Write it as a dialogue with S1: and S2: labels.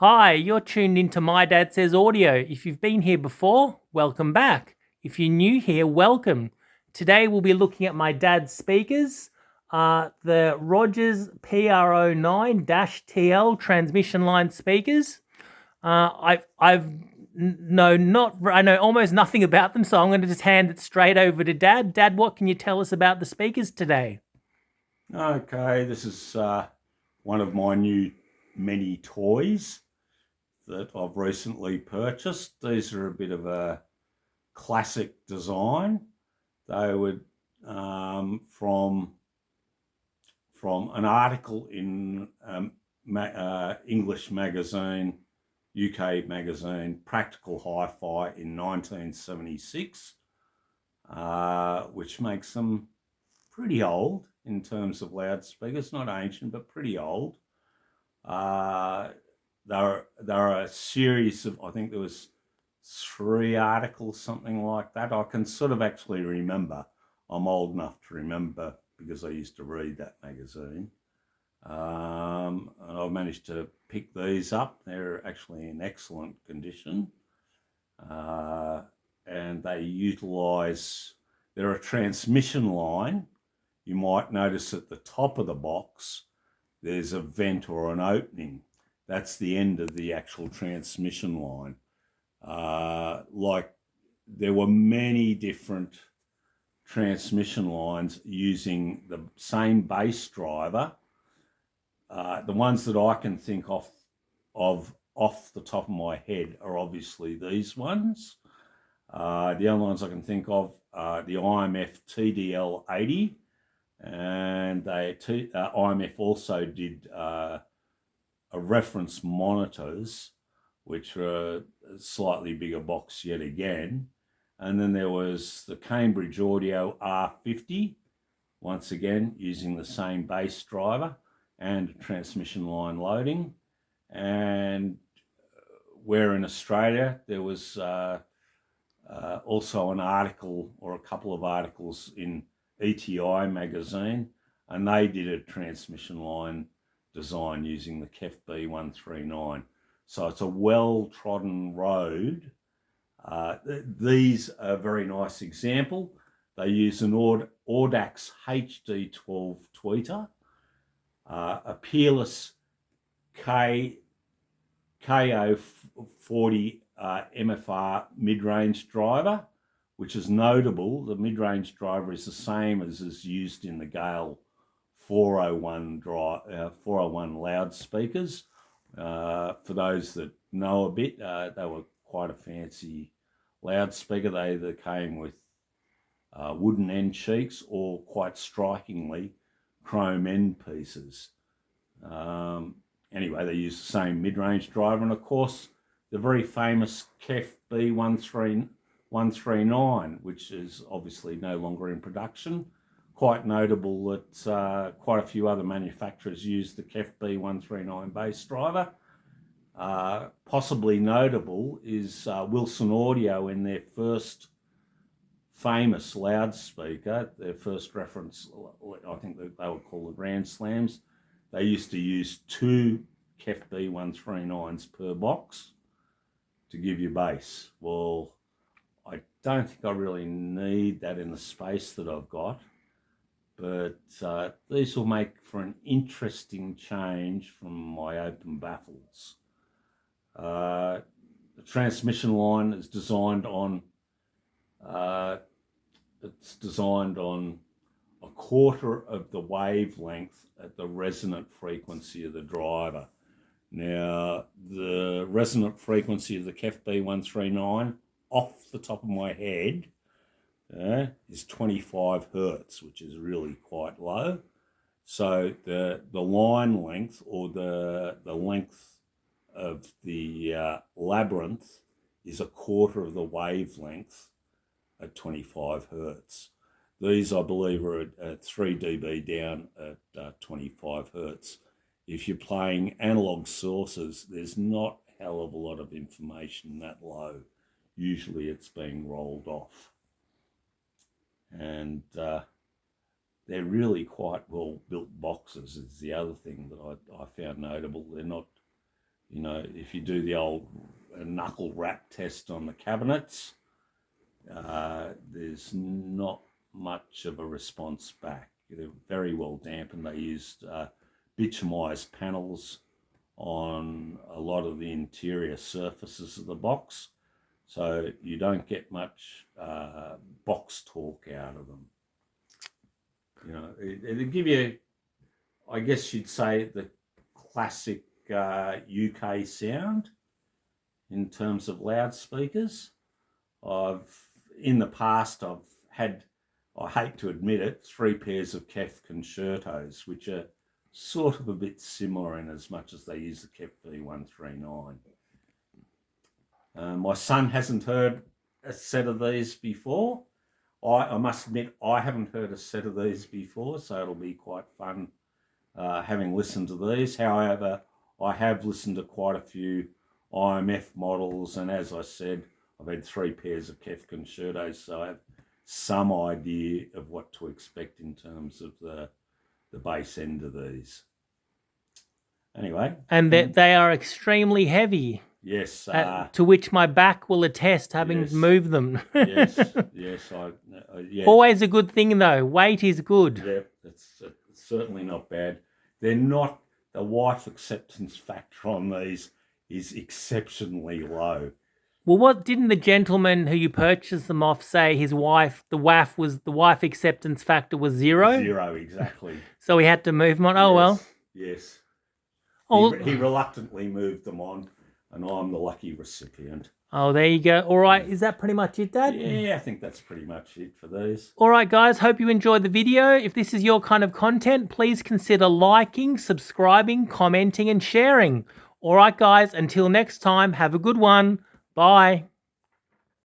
S1: Hi, you're tuned into My Dad Says Audio. If you've been here before, welcome back. If you're new here, welcome. Today we'll be looking at my dad's speakers, the Rogers PRO9-TL transmission line speakers. I know almost nothing about them, so I'm going to just hand it straight over to Dad. Dad, what can you tell us about the speakers today?
S2: Okay, this is one of my new many toys that I've recently purchased. These are a bit of a classic design. They were from an article in English magazine, UK magazine, Practical Hi-Fi in 1976, which makes them pretty old in terms of loudspeakers, not ancient, but pretty old. They're a series of, I think there was 3 articles, something like that. I can sort of actually remember. I'm old enough to remember because I used to read that magazine. And I've managed to pick these up. They're actually in excellent condition. And they utilise, they're a transmission line. You might notice at the top of the box, there's a vent or an opening. That's the end of the actual transmission line. Like there were many different transmission lines using the same bass driver. The ones that I can think of off the top of my head are obviously these ones. The other ones I can think of are the IMF TDL 80, and IMF also did reference monitors, which were a slightly bigger box yet again. And then there was the Cambridge Audio R50, once again using the same bass driver and transmission line loading. And where in Australia there was also an article or a couple of articles in ETI magazine, and they did a transmission line design using the KEF B139. So it's a well-trodden road. These are a very nice example. They use an Audax HD12 tweeter, a Peerless KO40 MFR mid-range driver, which is notable. The mid-range driver is the same as is used in the Gale 401 loudspeakers. For those that know a bit, they were quite a fancy loudspeaker. They either came with wooden end cheeks or, quite strikingly, chrome end pieces. Anyway, they use the same mid-range driver, and of course the very famous KEF B139, which is obviously no longer in production. Quite notable that quite a few other manufacturers use the KEF B139 bass driver. Possibly notable is Wilson Audio in their first famous loudspeaker, their first reference, I think they were called the Grand Slams. They used to use 2 KEF B139s per box to give you bass. Well, I don't think I really need that in the space that I've got, but these will make for an interesting change from my open baffles. The transmission line is designed on a quarter of the wavelength at the resonant frequency of the driver. Now, the resonant frequency of the KEF B139, off the top of my head, is 25 hertz, which is really quite low. So the line length, or the length of the labyrinth, is a quarter of the wavelength at 25 hertz. These, I believe, are at 3 dB down at 25 hertz. If you're playing analog sources, there's not a hell of a lot of information that low. Usually it's being rolled off. And they're really quite well built boxes is the other thing that I found notable. They're not You know, if you do the old knuckle wrap test on the cabinets, there's not much of a response back. They're very well dampened. They used bitumised panels on a lot of the interior surfaces of the box, so you don't get much box torque out of them. You know, it'll give you, I guess you'd say, the classic UK sound in terms of loudspeakers. In the past, I've had, I hate to admit it, 3 pairs of Kef concertos, which are sort of a bit similar in as much as they use the Kef B139. My son hasn't heard a set of these before. I must admit, I haven't heard a set of these before, so it'll be quite fun having listened to these. However, I have listened to quite a few IMF models, and as I said, I've had 3 pairs of Kef concertos, so I have some idea of what to expect in terms of the bass end of these. Anyway.
S1: And they are extremely heavy.
S2: Yes.
S1: To which my back will attest, having moved them.
S2: Yes. Yeah.
S1: Always a good thing, though. Weight is good.
S2: Yeah, it's certainly not bad. They're not, the wife acceptance factor on these is exceptionally low.
S1: Well, what didn't the gentleman who you purchased them off say his wife, the wife acceptance factor was 0?
S2: 0, exactly.
S1: So he had to move them on. Oh, well.
S2: Yes.
S1: Oh,
S2: he reluctantly moved them on, and I'm the lucky recipient.
S1: Oh, there you go. All right. Is that pretty much it, Dad?
S2: Yeah, I think that's pretty much it for these.
S1: All right, guys. Hope you enjoyed the video. If this is your kind of content, please consider liking, subscribing, commenting, and sharing. All right, guys. Until next time, have a good one. Bye.